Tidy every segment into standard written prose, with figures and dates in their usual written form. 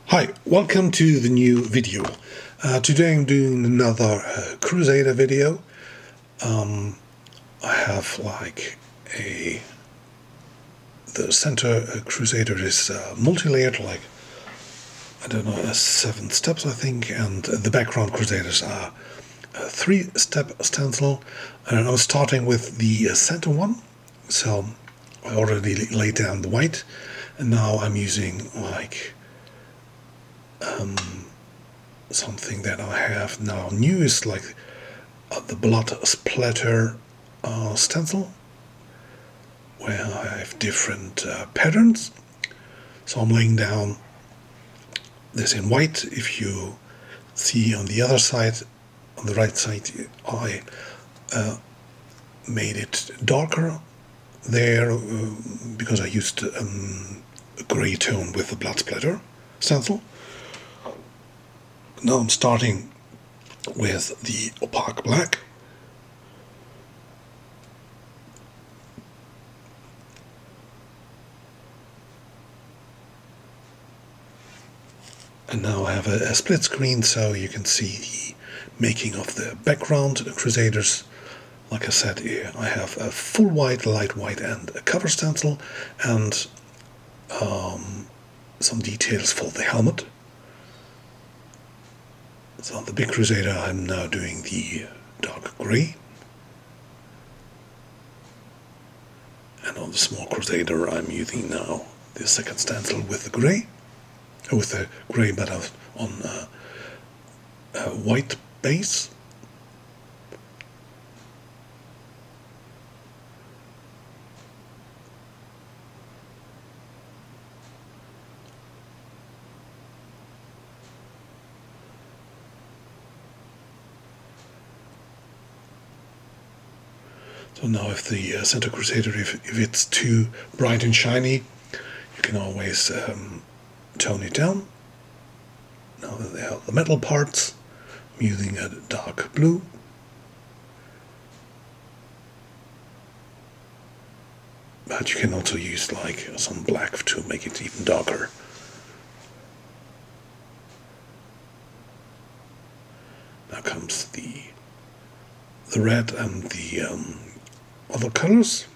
Hi, welcome to the new video. Today I'm doing another Crusader video. I have the center Crusader is multi-layered, like I don't know, 7 steps I think, and the background Crusaders are a 3-step stencil. And I'm starting with the center one, so I already laid down the white, and now I'm using something that I have now new is the blood splatter stencil, where I have different patterns. So I'm laying down this in white. If you see on the other side, on the right side, I made it darker there because I used a grey tone with the blood splatter stencil. Now I'm starting with the opaque black. And now I have a split screen so you can see the making of the background Crusaders. Like I said, I have a full white, light white and a cover stencil, and some details for the helmet. So on the big Crusader I'm now doing the dark grey, and on the small Crusader I'm using now the second stencil with the grey, but on a white base. So now if the center Crusader, if it's too bright and shiny, you can always tone it down. Now that they have the metal parts, I'm using a dark blue. But you can also use some black to make it even darker. Now comes the red and the other colors,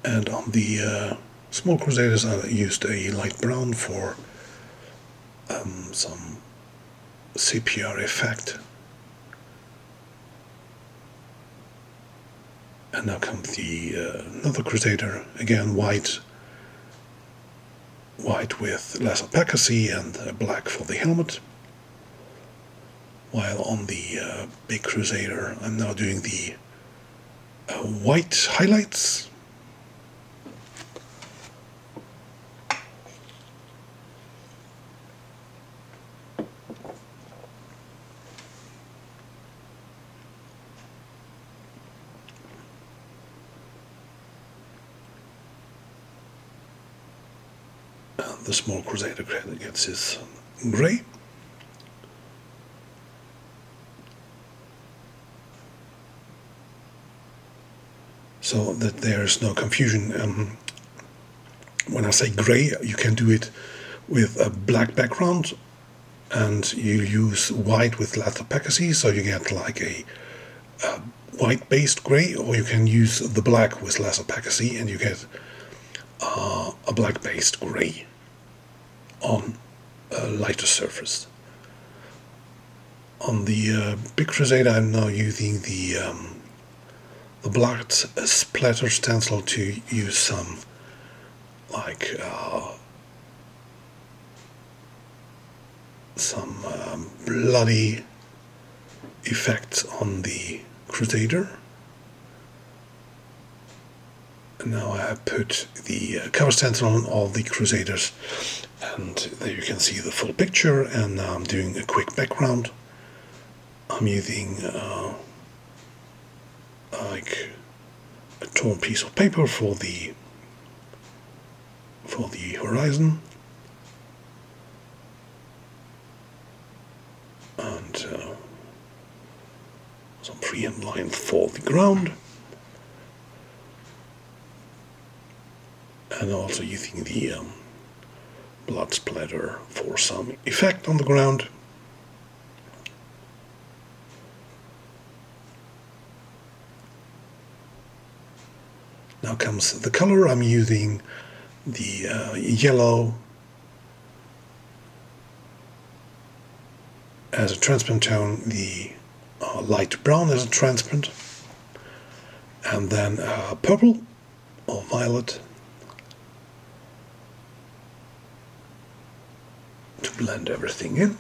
and on the small Crusaders I used a light brown for some sepia effect. And now comes the another Crusader, again white with less opacity and black for the helmet. While on the big Crusader I'm now doing the white highlights. And the small Crusader gets his grey. So that there's no confusion. When I say grey, you can do it with a black background, and you use white with less opacity, so you get like a white-based grey, or you can use the black with less opacity, and you get a black-based grey on a lighter surface. On the big Crusader, I'm now using the blood splatter stencil to use some bloody effects on the Crusader. And now I have put the cover stencil on all the Crusaders, and there you can see the full picture. And now I'm doing a quick background. I'm using a torn piece of paper for the horizon, and some freehand lines for the ground. and also using the blood splatter for some effect on the ground. Now comes the color. I'm using the yellow as a transparent tone, the light brown as a transparent, and then purple or violet to blend everything in.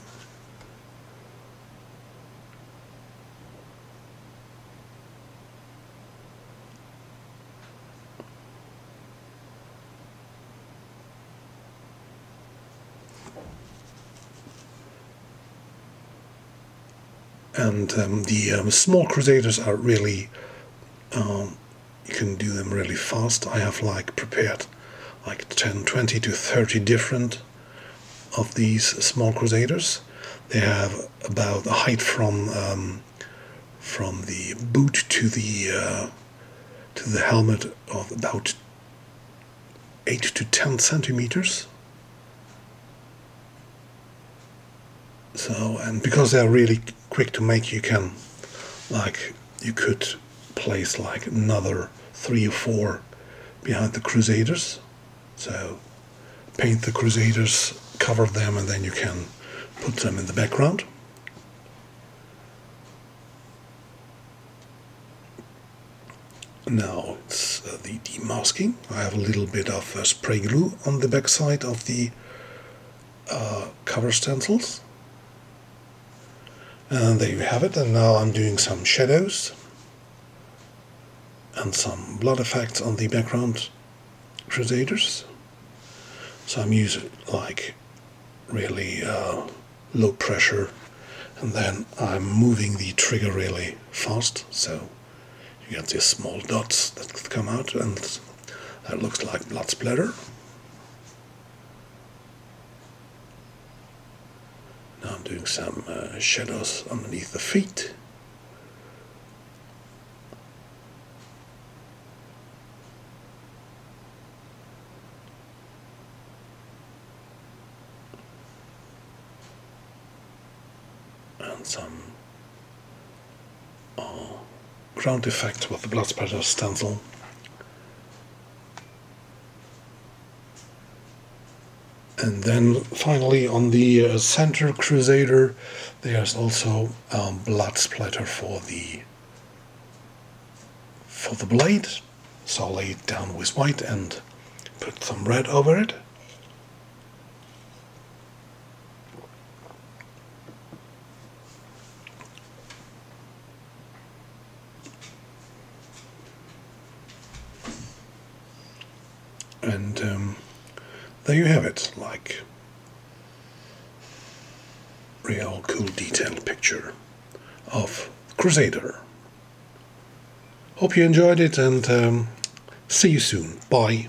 And the small Crusaders are really, you can do them really fast. I have like prepared like 10, 20 to 30 different of these small Crusaders. They have about a height from the boot to the helmet of about 8 to 10 centimeters. So, and because they're really quick to make, you can, like, you could place like another 3 or 4 behind the Crusaders. So paint the Crusaders, cover them, and then you can put them in the background. Now it's the demasking. I have a little bit of spray glue on the back side of the cover stencils. And there you have it. And now I'm doing some shadows and some blood effects on the background Crusaders. So I'm using like really low pressure, and then I'm moving the trigger really fast, so you get these small dots that come out, and that looks like blood splatter. Now I'm doing some shadows underneath the feet. And some ground effects with the blood splatter stencil. And then finally on the center Crusader, there's also blood splatter for the blade. So I'll lay it down with white and put some red over it. And there you have it, like real cool detailed picture of Crusader. Hope you enjoyed it, and see you soon. Bye.